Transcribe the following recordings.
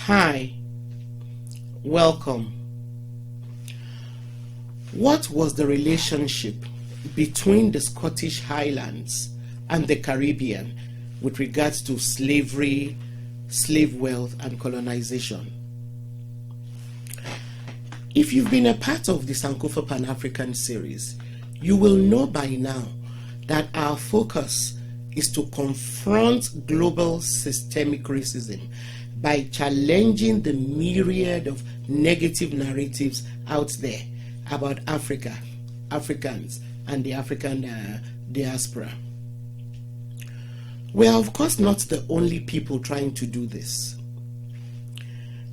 Hi, welcome. What was the relationship between the Scottish Highlands and the Caribbean with regards to slavery, slave wealth, and colonization? If you've been a part of the Sankofa Pan-African series, you will know by now that our focus is to confront global systemic racism by challenging the myriad of negative narratives out there about Africa, Africans, and the African diaspora. We are, of course, not the only people trying to do this.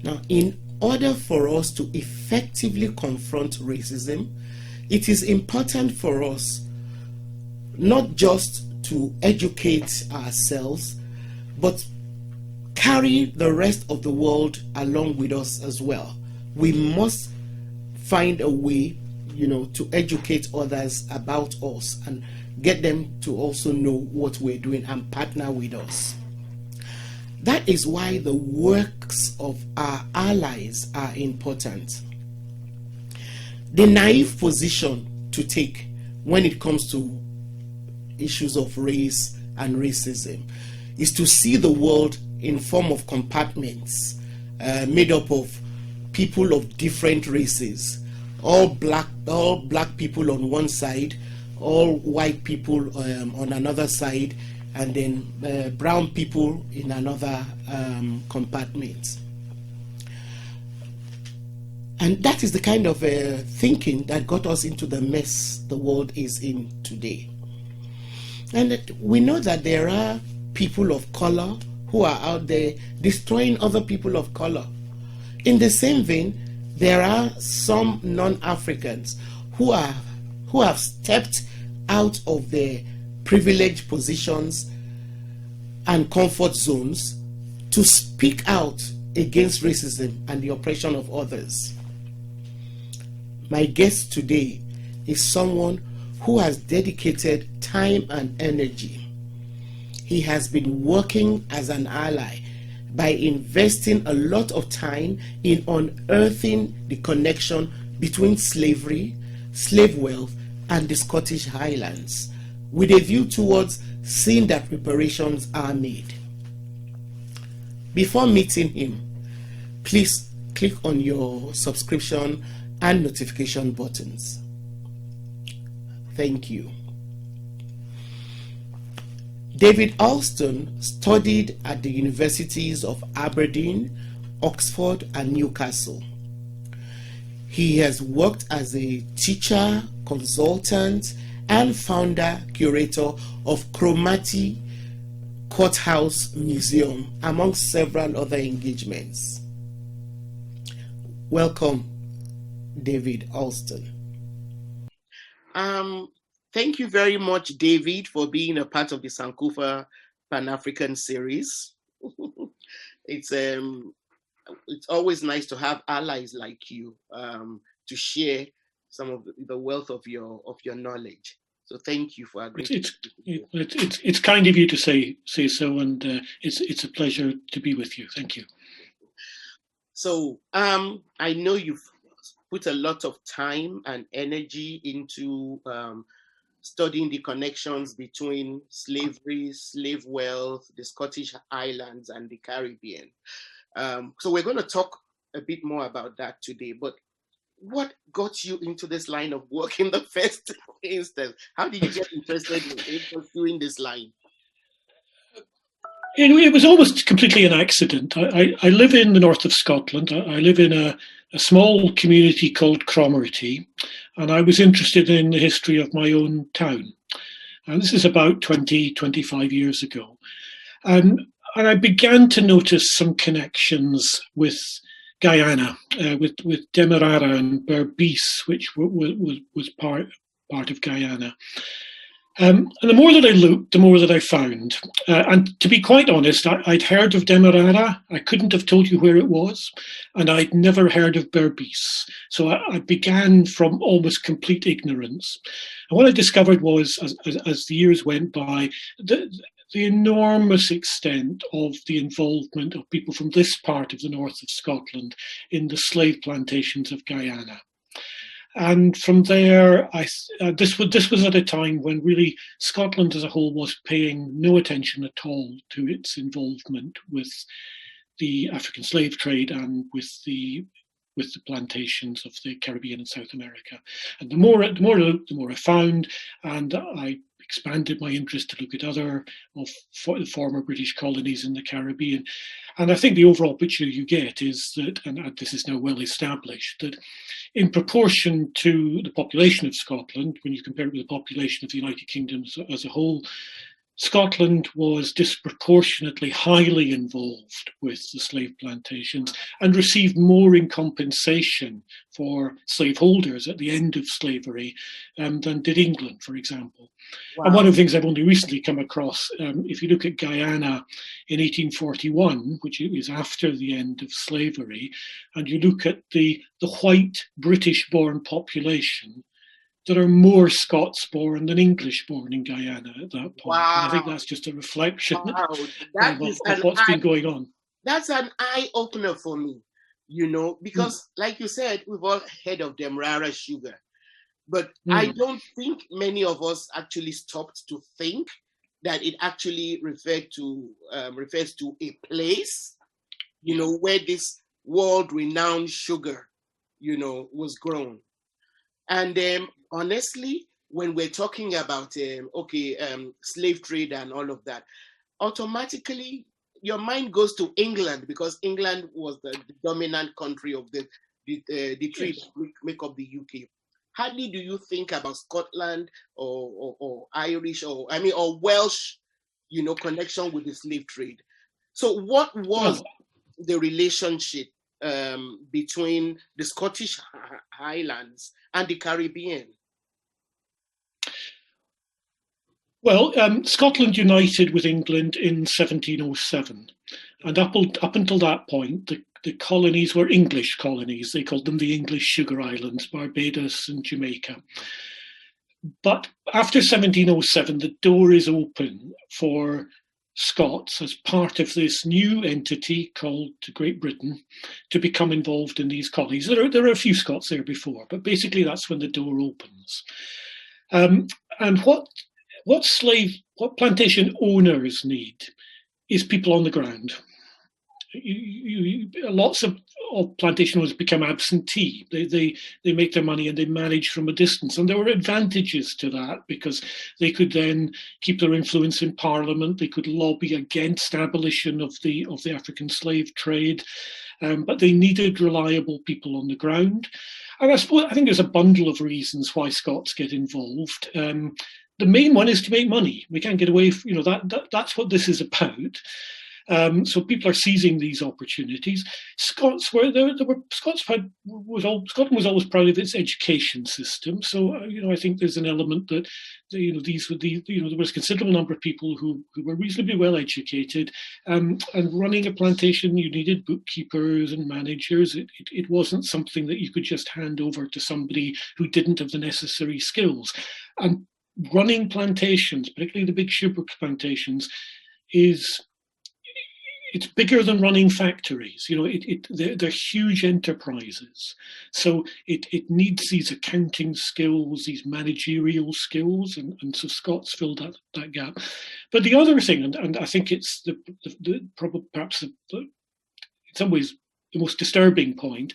Now, in order for us to effectively confront racism, it is important for us not just to educate ourselves, but carry the rest of the world along with us as well. We must find a way, to educate others about us and get them to also know what we're doing and partner with us. That is why the works of our allies are important. The naive position to take when it comes to issues of race and racism is to see the world in form of compartments made up of people of different races, all black people on one side, all white people on another side, and then brown people in another compartment. And that is the kind of thinking that got us into the mess the world is in today. And we know that there are people of color who are out there destroying other people of color. In the same vein, there are some non-Africans who have stepped out of their privileged positions and comfort zones to speak out against racism and the oppression of others. My guest today is someone who has dedicated time and energy. He has been working as an ally by investing a lot of time in unearthing the connection between slavery, slave wealth, and the Scottish Highlands, with a view towards seeing that reparations are made. Before meeting him, please click on your subscription and notification buttons. Thank you. David Alston studied at the universities of Aberdeen, Oxford, and Newcastle. He has worked as a teacher, consultant, and founder curator of Cromarty Courthouse Museum, amongst several other engagements. Welcome, David Alston. Thank you very much, David, for being a part of the Sankofa Pan-African series. It's always nice to have allies like you to share some of the wealth of your knowledge. So thank you for agreeing. It's kind of you to say so, and it's a pleasure to be with you. Thank you. So I know you've put a lot of time and energy into studying the connections between slavery, slave wealth, the Scottish Highlands, and the Caribbean. So we're going to talk a bit more about that today. But what got you into this line of work in the first instance? How did you get interested in pursuing this line? It was almost completely an accident. I live in the north of Scotland. I live in a small community called Cromarty, and I was interested in the history of my own town. And this is about 25 years ago. And I began to notice some connections with Guyana, with Demerara and Berbice, which was part of Guyana. And the more that I looked, the more that I found. And to be quite honest, I'd heard of Demerara. I couldn't have told you where it was. And I'd never heard of Berbice. So I began from almost complete ignorance. And what I discovered was, as the years went by, the enormous extent of the involvement of people from this part of the north of Scotland in the slave plantations of Guyana. And from there, this was at a time when really Scotland as a whole was paying no attention at all to its involvement with the African slave trade and with the plantations of the Caribbean and South America. And the more I found, and I expanded my interest to look at other of the former British colonies in the Caribbean. And I think the overall picture you get is that, and this is now well established, that in proportion to the population of Scotland, when you compare it with the population of the United Kingdom as a whole, Scotland was disproportionately highly involved with the slave plantations and received more in compensation for slaveholders at the end of slavery than did England, for example. Wow. And one of the things I've only recently come across, if you look at Guyana in 1841, which is after the end of slavery, and you look at the white British-born population, there are more Scots-born than English-born in Guyana at that point. Wow. And I think that's just a reflection of what's been going on. That's an eye-opener for me, because like you said, we've all heard of Demerara sugar. But I don't think many of us actually stopped to think that it actually refers to a place, where this world-renowned sugar, was grown. And honestly, when we're talking about slave trade and all of that, automatically your mind goes to England, because England was the dominant country of the trade that make up the UK. Hardly do you think about Scotland or Irish or Welsh, connection with the slave trade. So what was the relationship between the Scottish Highlands and the Caribbean? Well, Scotland united with England in 1707, and up until that point, the colonies were English colonies. They called them the English Sugar Islands, Barbados and Jamaica. But after 1707, the door is open for Scots, as part of this new entity called Great Britain, to become involved in these colonies. There are a few Scots there before, but basically that's when the door opens. And what plantation owners need is people on the ground. Lots of plantation owners become absentee. They make their money and they manage from a distance. And there were advantages to that, because they could then keep their influence in Parliament. They could lobby against abolition of the African slave trade. But they needed reliable people on the ground. And I think there's a bundle of reasons why Scots get involved. The main one is to make money. We can't get away from, that's what this is about. So people are seizing these opportunities. Scotland was always proud of its education system. So I think there's an element that there was a considerable number of people who were reasonably well educated, and running a plantation, you needed bookkeepers and managers. It wasn't something that you could just hand over to somebody who didn't have the necessary skills. And running plantations, particularly the big sugar plantations, it's bigger than running factories. They're huge enterprises. So it needs these accounting skills, these managerial skills, and so Scots filled that gap. But the other thing, and I think it's perhaps in some ways the most disturbing point,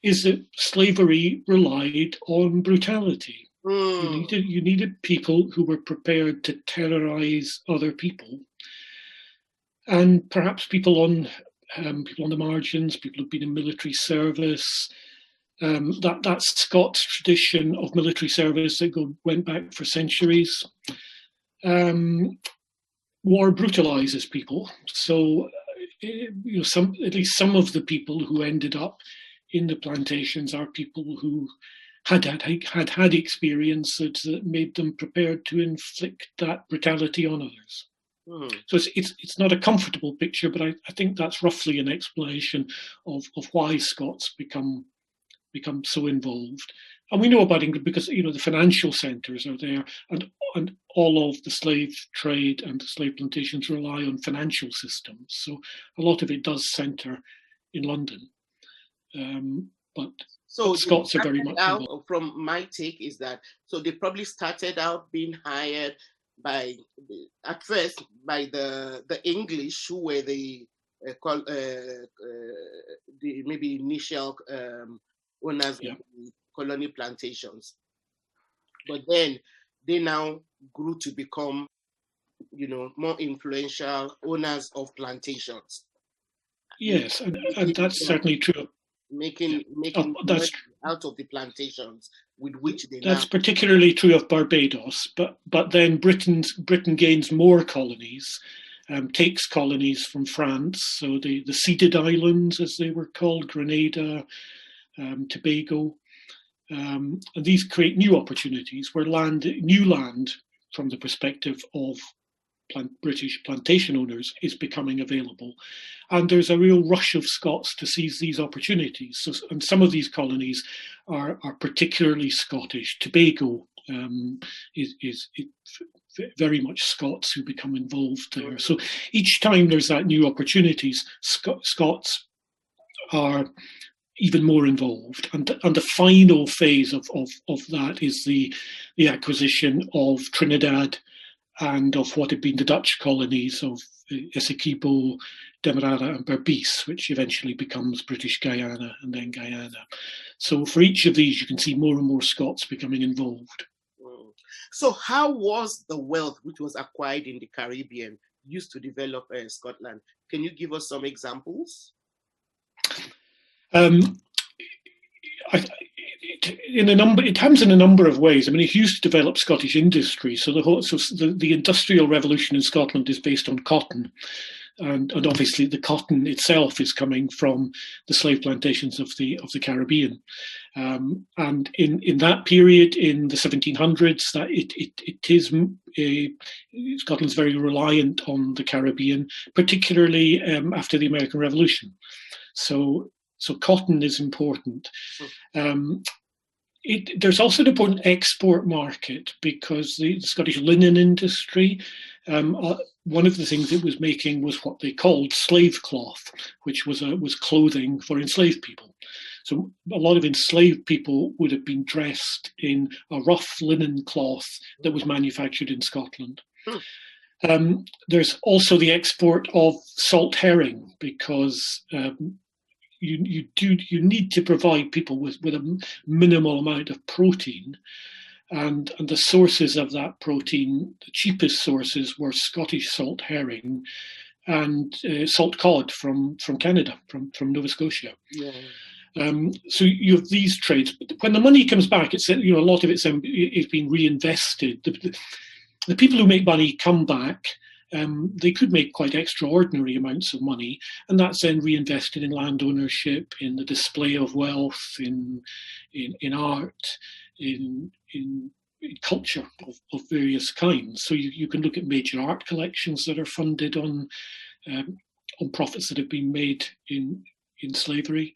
is that slavery relied on brutality. You needed people who were prepared to terrorize other people. And perhaps people on the margins, people who've been in military service, that Scots tradition of military service that went back for centuries. War brutalizes people. So, at least some of the people who ended up in the plantations are people who had experience that made them prepared to inflict that brutality on others. So it's not a comfortable picture, but I think that's roughly an explanation of why Scots become so involved. And we know about England because, you know, the financial centres are there, and all of the slave trade and the slave plantations rely on financial systems. So a lot of it does centre in London. But Scots are very much involved. From my take is that, so they probably started out being hired at first by the English, who were the maybe initial owners of the colony plantations, but then they now grew to become, you know, more influential owners of plantations. Yes, and that's certainly true. Making money out of the plantations with which they that's particularly true of Barbados, but then Britain gains more colonies, takes colonies from France, so the ceded islands, as they were called, Grenada, Tobago, and these create new opportunities where new land from the perspective of British plantation owners is becoming available, and there's a real rush of Scots to seize these opportunities. So, and some of these colonies are particularly Scottish. Tobago is very much Scots who become involved there. So each time there's that new opportunities, Scots are even more involved, and the final phase of that is the acquisition of Trinidad and of what had been the Dutch colonies of Essequibo, Demerara and Berbice, which eventually becomes British Guyana and then Guyana. So for each of these, you can see more and more Scots becoming involved. So how was the wealth which was acquired in the Caribbean used to develop Scotland? Can you give us some examples? It happens in a number of ways. I mean, it used to develop Scottish industry. So the industrial revolution in Scotland is based on cotton, and obviously the cotton itself is coming from the slave plantations of the Caribbean. And in that period, in the 1700s, that it is Scotland's very reliant on the Caribbean, particularly after the American Revolution. So cotton is important. There's also an important export market because the Scottish linen industry, one of the things it was making was what they called slave cloth, which was clothing for enslaved people. So a lot of enslaved people would have been dressed in a rough linen cloth that was manufactured in Scotland. There's also the export of salt herring because you need to provide people with a minimal amount of protein, and the sources of that protein, the cheapest sources were Scottish salt herring and salt cod from Canada, from Nova Scotia. Yeah. So you have these trades, but when the money comes back, it's, you know, a lot of it's been reinvested. The people who make money come back. They could make quite extraordinary amounts of money, and that's then reinvested in land ownership, in the display of wealth, in art, in culture of various kinds. So you can look at major art collections that are funded on profits that have been made in slavery.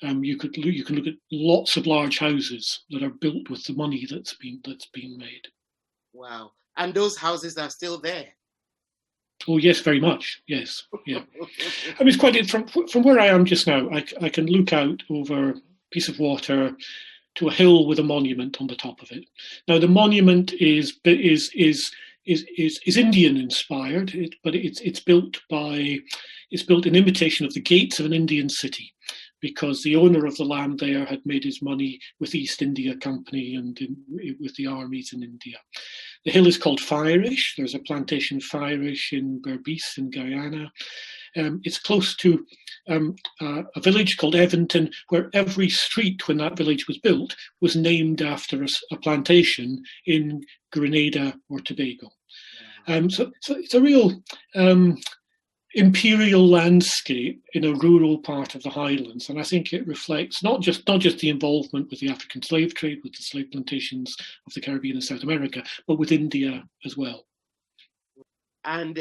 You can look at lots of large houses that are built with the money that's been made. Wow! And those houses are still there. Oh yes, very much. Yes, yeah. I mean, it's quite from where I am just now. I can look out over a piece of water to a hill with a monument on the top of it. Now the monument is Indian inspired, but it's built in imitation of the gates of an Indian city, because the owner of the land there had made his money with the East India Company and with the armies in India. The hill is called Firish. There's a plantation Firish in Berbice in Guyana. It's close to a village called Eventon, where every street when that village was built was named after a plantation in Grenada or Tobago. So it's a real imperial landscape in a rural part of the Highlands, and I think it reflects not just the involvement with the African slave trade, with the slave plantations of the Caribbean and South America, but with India as well. And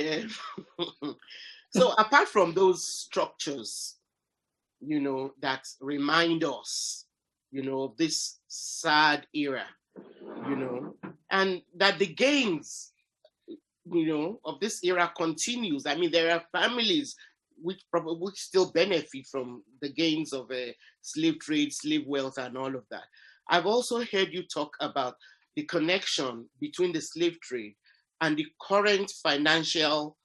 so, apart from those structures, you know, that remind us, you know, of this sad era, and that the gains, of this era continues. I mean, there are families which still benefit from the gains of slave trade, slave wealth, and all of that. I've also heard you talk about the connection between the slave trade and the current financial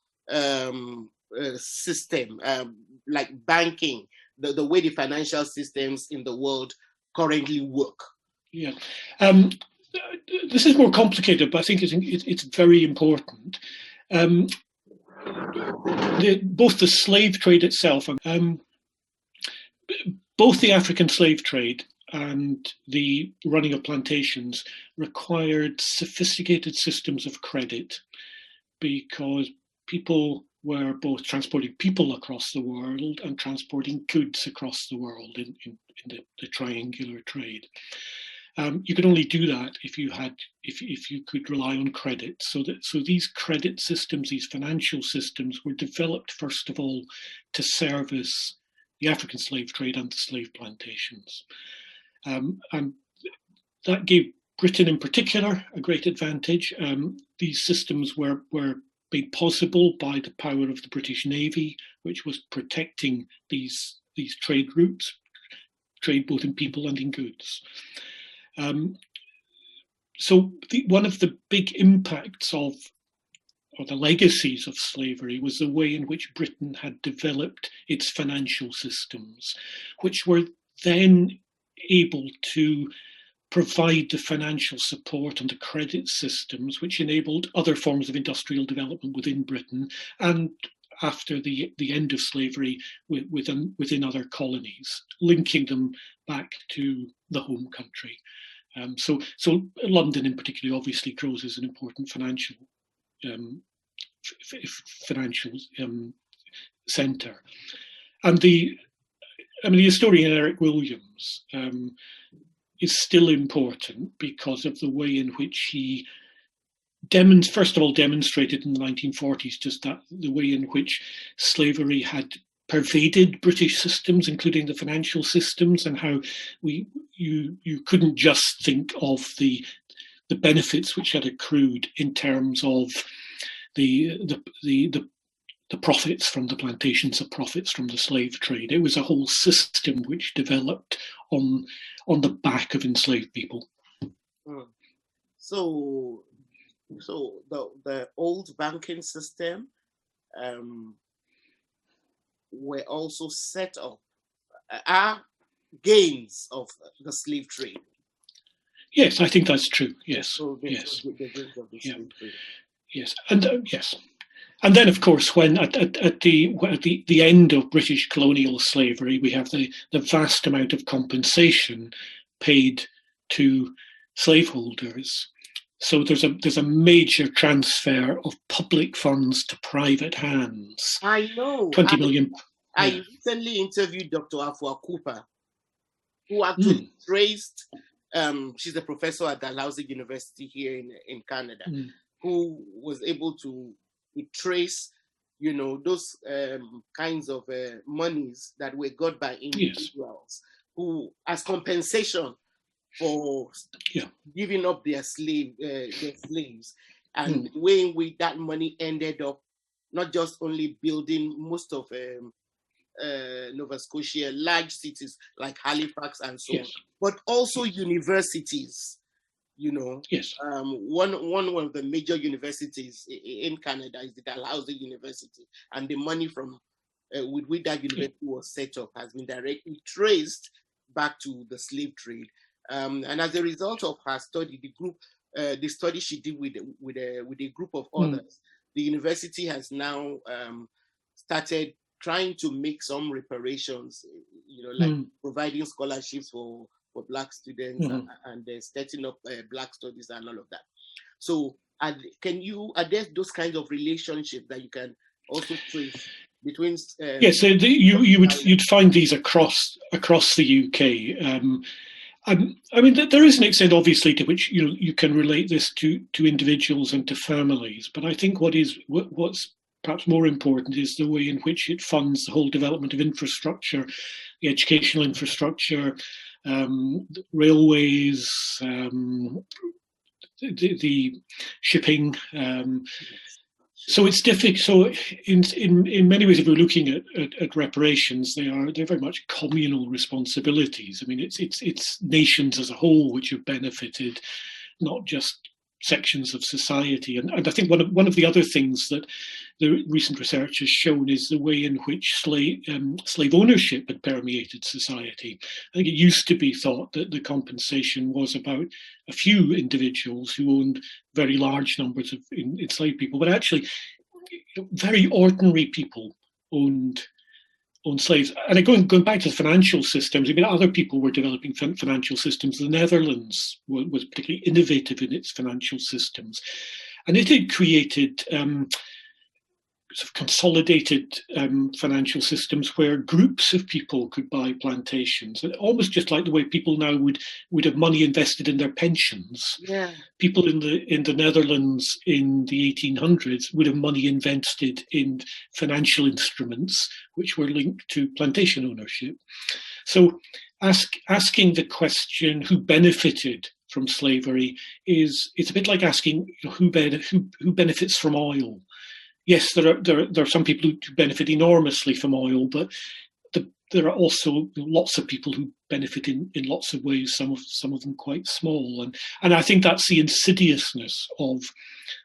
system, like banking, the way the financial systems in the world currently work. Yeah. This is more complicated, but I think it's very important. Both the slave trade itself, both the African slave trade and the running of plantations required sophisticated systems of credit, because people were both transporting people across the world and transporting goods across the world in the triangular trade. You could only do that if you could rely on credit. So these credit systems, these financial systems, were developed first of all to service the African slave trade and the slave plantations, and that gave Britain in particular a great advantage. These systems were made possible by the power of the British Navy, which was protecting these trade routes, trade both in people and in goods. So one of the big impacts or the legacies of slavery was the way in which Britain had developed its financial systems, which were then able to provide the financial support and the credit systems which enabled other forms of industrial development within Britain, and after the end of slavery within other colonies, linking them back to the home country. So London in particular obviously grows as an important financial centre. And the historian Eric Williams is still important because of the way in which he first of all demonstrated in the 1940s just that the way in which slavery had pervaded British systems, including the financial systems, and how you couldn't just think of the benefits which had accrued in terms of the profits from the plantations, the profits from the slave trade. It was a whole system which developed on the back of enslaved people. So the old banking system were also set up are gains of the slave trade. Yes, I think that's true. Yes, yes. Yes, and yes. And then, of course, when at the end of British colonial slavery, we have the vast amount of compensation paid to slaveholders. So there's a major transfer of public funds to private hands. I know. 20 million. I recently interviewed Dr. Afua Cooper, who actually traced. She's a professor at Dalhousie University here in Canada, who was able to trace, those kinds of monies that were got by individuals who, as compensation for giving up their slaves, and the way in which that money ended up not just only building most of Nova Scotia, large cities like Halifax and so on, but also universities. One of the major universities in Canada is the Dalhousie University, and the money from with which that university was set up has been directly traced back to the slave trade. And as a result of her study, the study she did with a group of others, the university has now started trying to make some reparations, like providing scholarships for Black students and setting up Black studies and all of that. So are there those kinds of relationships that you can also trace between? Yes, so you'd find these across the UK. There is an extent, obviously, to which you can relate this to individuals and to families. But I think what's perhaps more important is the way in which it funds the whole development of infrastructure, the educational infrastructure, railways, the shipping. So it's difficult. So in many ways, if we're looking at reparations, they're very much communal responsibilities. I mean, it's nations as a whole which have benefited, not just sections of society. And I think one of the other things that the recent research has shown is the way in which slave ownership had permeated society. I think it used to be thought that the compensation was about a few individuals who owned very large numbers of enslaved people, but actually very ordinary people owned slaves. And going back to the financial systems, I mean, other people were developing financial systems. The Netherlands was particularly innovative in its financial systems. And it had created sort of consolidated financial systems where groups of people could buy plantations, almost just like the way people now would have money invested in their pensions. Yeah. People in the Netherlands in the 1800s would have money invested in financial instruments which were linked to plantation ownership. So asking the question who benefited from slavery it's a bit like asking who benefits from oil. Yes, there are some people who benefit enormously from oil, but there are also lots of people who benefit in lots of ways. Some of them quite small, and I think that's the insidiousness of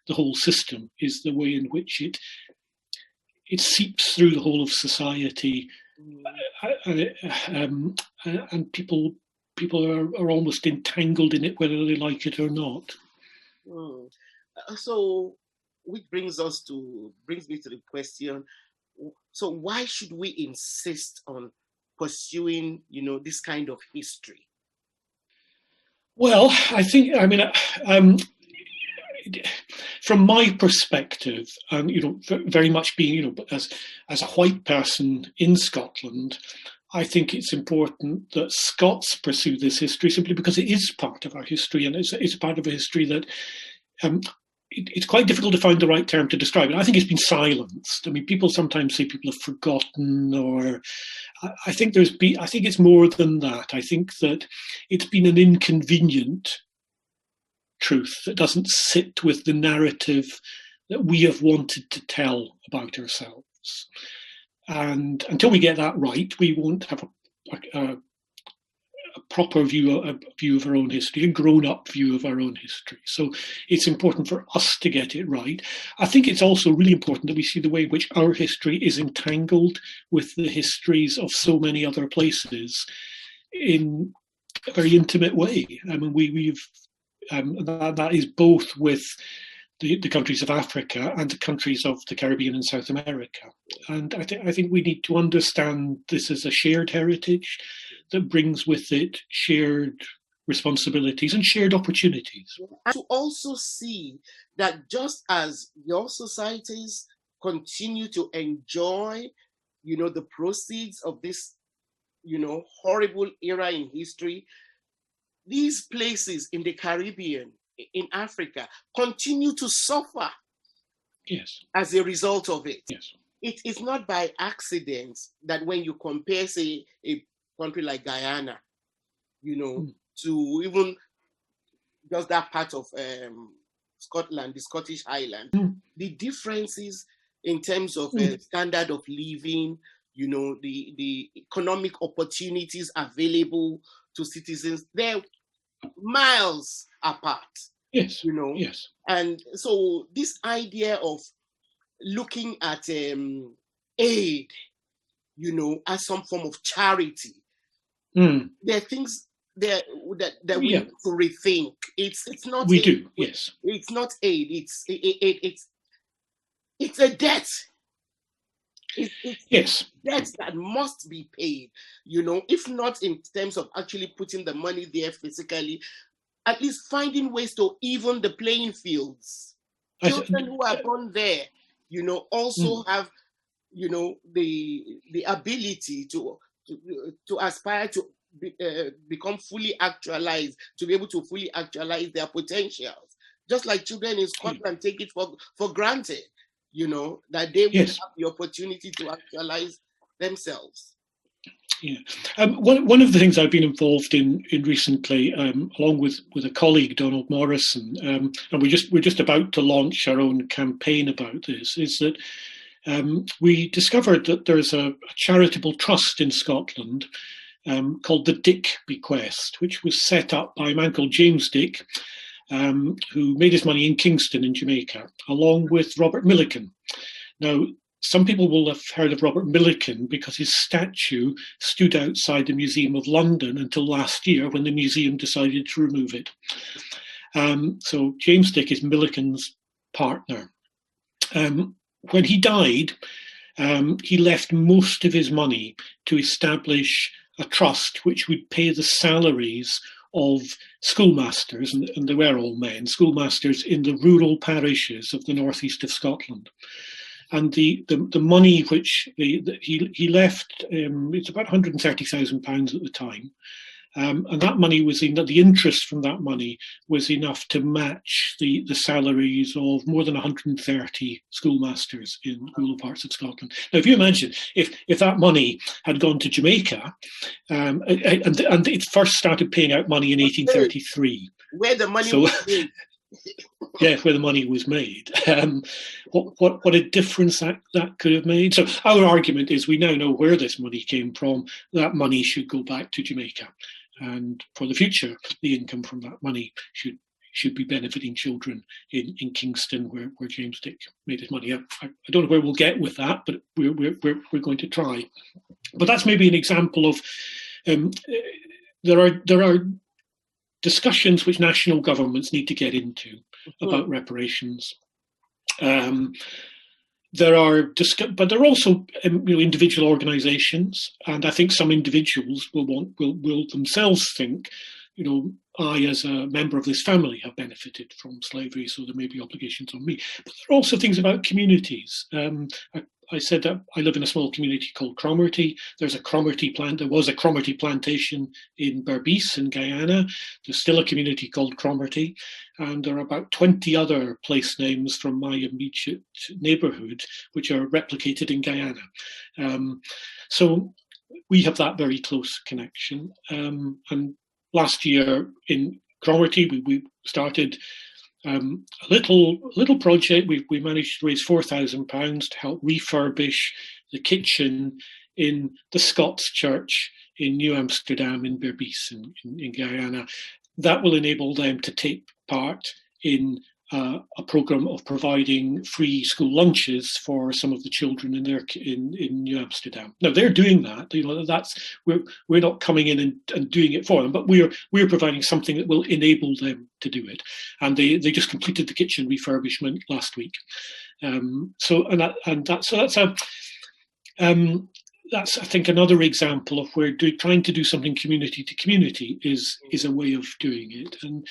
the whole system, is the way in which it seeps through the whole of society, and people are almost entangled in it, whether they like it or not. So, which brings me to the question, so why should we insist on pursuing, this kind of history? Well, I think, from my perspective, very much being, as a white person in Scotland, I think it's important that Scots pursue this history simply because it is part of our history, and it's part of a history that it's quite difficult to find the right term to describe it. I think it's been silenced. I mean, people sometimes say people have forgotten, or I think it's more than that. I think that it's been an inconvenient truth that doesn't sit with the narrative that we have wanted to tell about ourselves. And until we get that right, we won't have a proper view of our own history, a grown-up view of our own history. So it's important for us to get it right. I think it's also really important that we see the way in which our history is entangled with the histories of so many other places in a very intimate way. I mean, that is both with the countries of Africa and the countries of the Caribbean and South America. And I think we need to understand this as a shared heritage that brings with it shared responsibilities and shared opportunities. And to also see that just as your societies continue to enjoy, the proceeds of this, horrible era in history, these places in the Caribbean, in Africa, continue to suffer. Yes. As a result of it. Yes. It is not by accident that when you compare, say, a country like Guyana, to even just that part of Scotland, the Scottish Highlands, the differences in terms of standard of living, the economic opportunities available to citizens, they're miles apart. Yes. Yes. And so this idea of looking at aid, as some form of charity, there are things there that we need to rethink. It's not. We do. Yes. It's not aid. It's a debt. It's debts that must be paid. If not in terms of actually putting the money there physically, at least finding ways to even the playing fields. Children who are born there, also have, the ability to aspire to become fully actualized, to be able to fully actualize their potentials. Just like children in Scotland take it for granted, that they will have the opportunity to actualize themselves. Yeah. One of the things I've been involved in recently, along with a colleague, Donald Morrison, and we're just about to launch our own campaign about this, is that we discovered that there's a charitable trust in Scotland called the Dick Bequest, which was set up by a man called James Dick, who made his money in Kingston in Jamaica, along with Robert Milliken. Now, some people will have heard of Robert Milliken because his statue stood outside the Museum of London until last year, when the museum decided to remove it. So James Dick is Milliken's partner. When he died, he left most of his money to establish a trust which would pay the salaries of schoolmasters, and they were all men, schoolmasters in the rural parishes of the northeast of Scotland. And the money which he left, it's about £130,000 at the time, and that money was the interest from that money was enough to match the salaries of more than 130 schoolmasters in rural parts of Scotland. Now, if you imagine if that money had gone to Jamaica, and it first started paying out money in 1833, where the money was made. Yeah, where the money was made. What a difference that could have made. So our argument is we now know where this money came from. That money should go back to Jamaica. And for the future, the income from that money should be benefiting children in Kingston, where James Dick made his money. I don't know where we'll get with that, but we're going to try. But that's maybe an example of there are discussions which national governments need to get into about reparations. There are also individual organisations, and I think some individuals will themselves think, I as a member of this family have benefited from slavery, so there may be obligations on me. But there are also things about communities. I said that I live in a small community called Cromarty. There was a Cromarty plantation in Berbice in Guyana. There's still a community called Cromarty, and there are about 20 other place names from my immediate neighbourhood which are replicated in Guyana. So we have that very close connection. And last year in Cromarty, we started a little project. We managed to raise £4,000 to help refurbish the kitchen in the Scots Church in New Amsterdam in Berbice in Guyana. That will enable them to take part in a programme of providing free school lunches for some of the children in New Amsterdam. Now they're doing that. We're not coming in and doing it for them, but we're providing something that will enable them to do it. And they just completed the kitchen refurbishment last week. That's I think another example of where trying to do something community to community is a way of doing it. And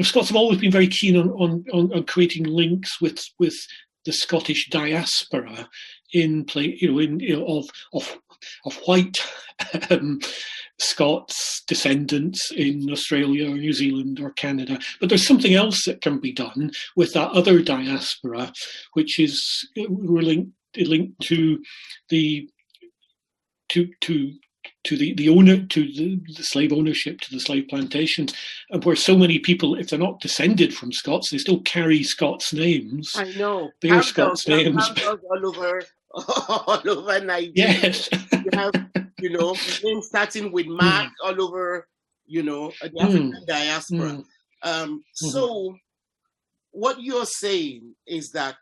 Scots have always been very keen on creating links with the Scottish diaspora of white Scots descendants in Australia or New Zealand or Canada. But there's something else that can be done with that other diaspora, which is linked to the slave ownership, to the slave plantations, and where so many people, if they're not descended from Scots, they still carry Scots names. I know. Bear Scots names. All over Nigeria. Yes. You have, names starting with Mark all over, the African diaspora. So what you're saying is that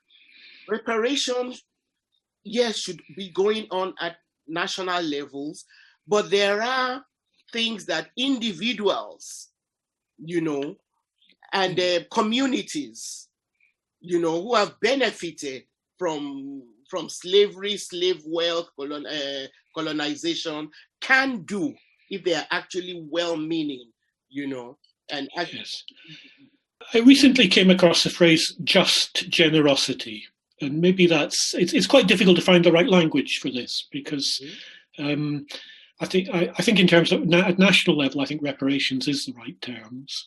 reparations, yes, should be going on at national levels, but there are things that individuals, and communities, who have benefited from slavery, slave wealth, colonization, can do if they are actually well-meaning, and yes. I recently came across the phrase "just generosity." And maybe it's quite difficult to find the right language for this, because I think in terms of at national level, I think reparations is the right terms.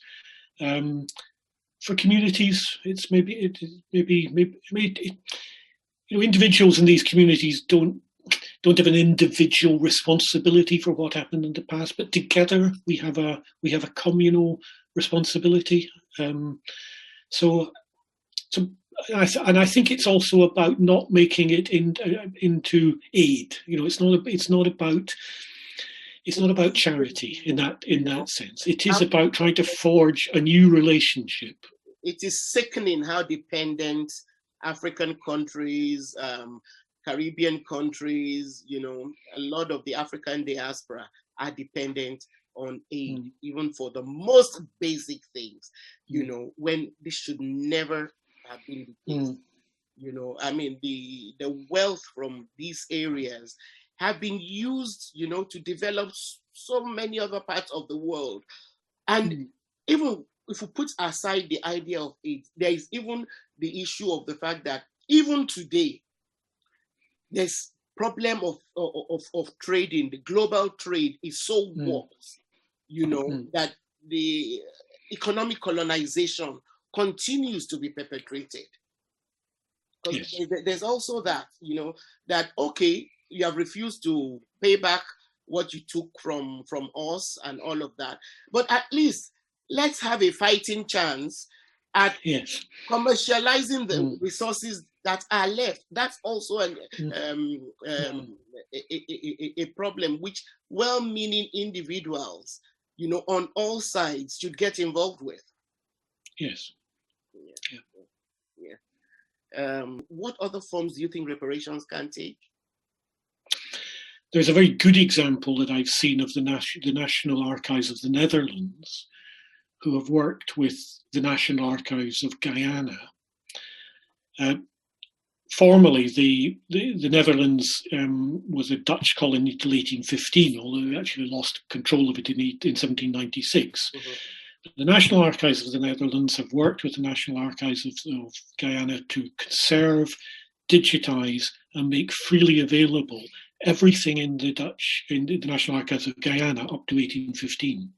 For communities, it's maybe individuals in these communities don't have an individual responsibility for what happened in the past, but together we have a communal responsibility. So I think it's also about not making it into aid. It's not about charity in that sense. It is about trying to forge a new relationship. It is sickening how dependent African countries, Caribbean countries, a lot of the African diaspora are dependent on aid, even for the most basic things, when this should never have been the case. The wealth from these areas have been used, to develop so many other parts of the world. And even if we put aside the idea of aid, there is even the issue of the fact that even today, there's problem of trading. The global trade is so warped, that the economic colonization continues to be perpetrated. Because there's also that, that, okay, you have refused to pay back what you took from us and all of that. But at least let's have a fighting chance at commercializing the resources that are left. That's also a problem which well-meaning individuals, on all sides should get involved with. Yes. What other forms do you think reparations can take? There's a very good example that I've seen of the National Archives of the Netherlands, who have worked with the National Archives of Guyana. Formerly, the Netherlands was a Dutch colony until 1815, although we actually lost control of it in 1796. The National Archives of the Netherlands have worked with the National Archives of Guyana to conserve, digitize, and make freely available everything in the National Archives of Guyana up to 1815.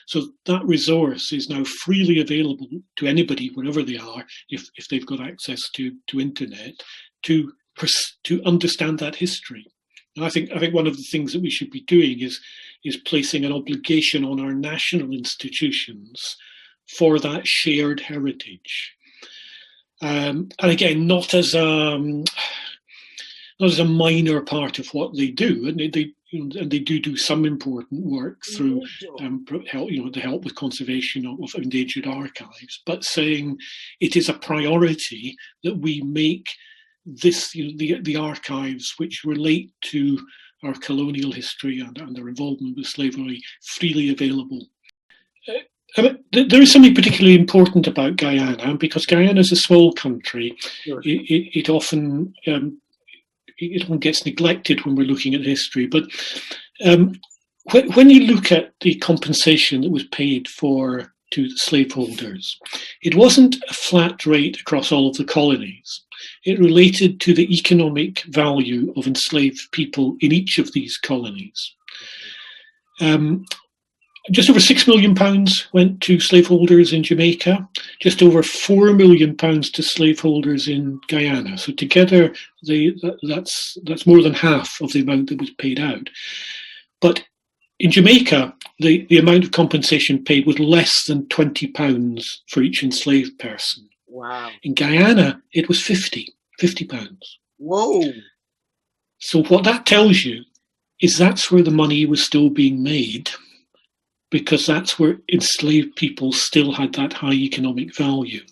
So that resource is now freely available to anybody, wherever they are, if they've got access to internet, to understand that history. And I think one of the things that we should be doing is placing an obligation on our national institutions for that shared heritage. And again, not as a minor part of what they do, and they do some important work through the help with conservation of endangered archives, but saying it is a priority that we make this, the archives which relate to our colonial history and our involvement with slavery freely available. There is something particularly important about Guyana, because Guyana is a small country. Sure. It often gets neglected when we're looking at history. But when you look at the compensation that was paid to the slaveholders, it wasn't a flat rate across all of the colonies. It related to the economic value of enslaved people in each of these colonies. Just over £6 million went to slaveholders in Jamaica, just over £4 million to slaveholders in Guyana. So together, that's more than half of the amount that was paid out. But in Jamaica, the amount of compensation paid was less than £20 for each enslaved person. Wow. In Guyana, it was £50. Whoa. So what that tells you is that's where the money was still being made, because that's where enslaved people still had that high economic value.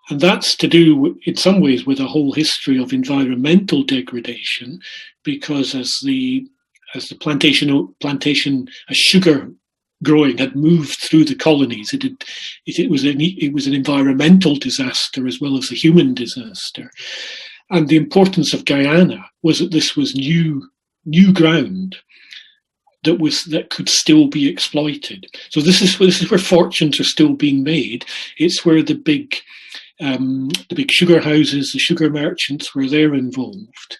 And that's to do, in some ways, with a whole history of environmental degradation, because as the plantation as sugar growing had moved through the colonies, it was an environmental disaster as well as a human disaster. And the importance of Guyana was that this was new ground that could still be exploited. So this is where fortunes are still being made. It's where the big sugar houses, the sugar merchants, where they're involved.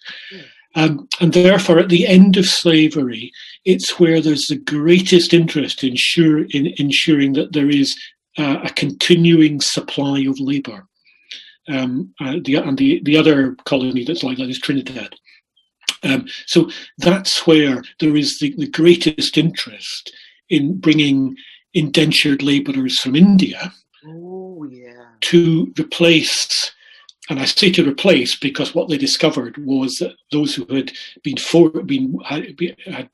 And therefore, at the end of slavery, it's where there's the greatest interest in ensuring that there is a continuing supply of labour. The other colony that's like that is Trinidad. So that's where there is the greatest interest in bringing indentured labourers from India to replace. And I say to replace because what they discovered was that those who had had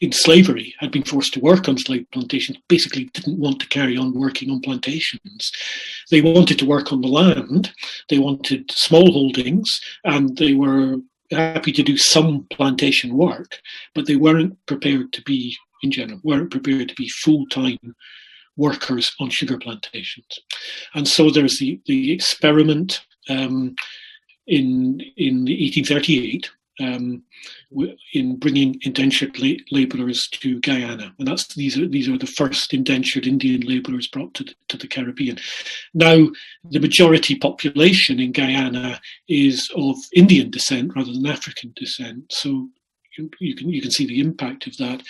in slavery, had been forced to work on slave plantations, basically didn't want to carry on working on plantations. They wanted to work on the land, they wanted small holdings, and they were happy to do some plantation work, but they weren't prepared to be, in general, full-time workers on sugar plantations. And so there's the experiment in 1838 in bringing indentured labourers to Guyana, and these are the first indentured Indian labourers brought to the Caribbean. Now, the majority population in Guyana is of Indian descent rather than African descent, so you can see the impact of that.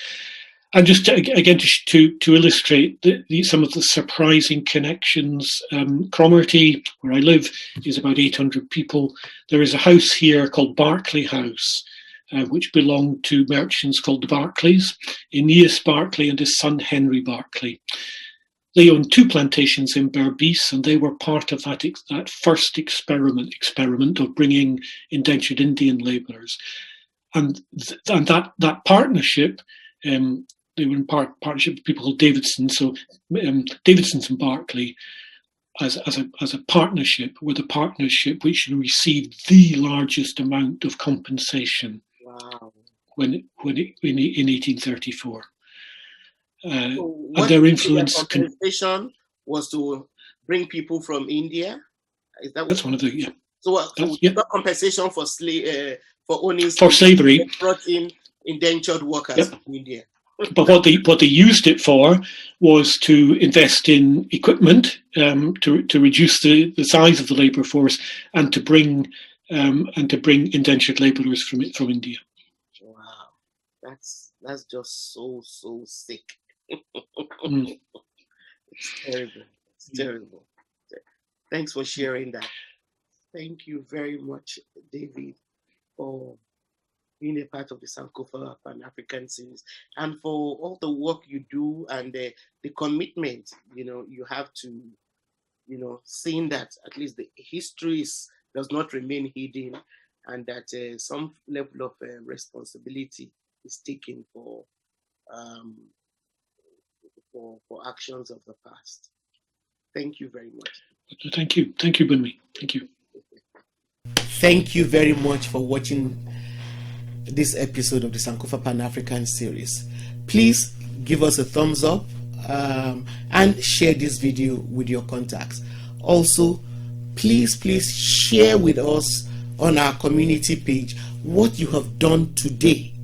And just to illustrate some of the surprising connections, Cromarty, where I live, is about 800 people. There is a house here called Berkeley House, which belonged to merchants called the Barclays, Aeneas Barclay and his son Henry Barclay. They owned 2 plantations in Berbice, and they were part of that first experiment of bringing indentured Indian labourers. And that partnership. They were in partnership with people called Davidson. So Davidson's and Barclay, as a partnership, were the partnership which received the largest amount of compensation. Wow. In 1834. So and their influence. Compensation was to bring people from India. Is that that's one of the yeah. So not compensation for owning for slavery. They brought in indentured workers from India. But what they used it for was to invest in equipment, to reduce the size of the labour force, and to bring indentured labourers from India. Wow, that's just so sick. It's terrible. It's terrible. Thanks for sharing that. Thank you very much, David, for being a part of the Sankofa Pan-African series, and for all the work you do and the commitment, you have to, seeing that at least the history does not remain hidden, and that some level of responsibility is taken for actions of the past. Thank you very much. Thank you, Bunmi. Thank you. Thank you very much for watching this episode of the Sankofa Pan-African series. Please give us a thumbs up and share this video with your contacts. Also, please share with us on our community page what you have done today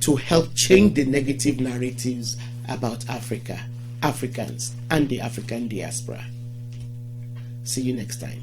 to help change the negative narratives about Africa, Africans, and the African diaspora. See you next time.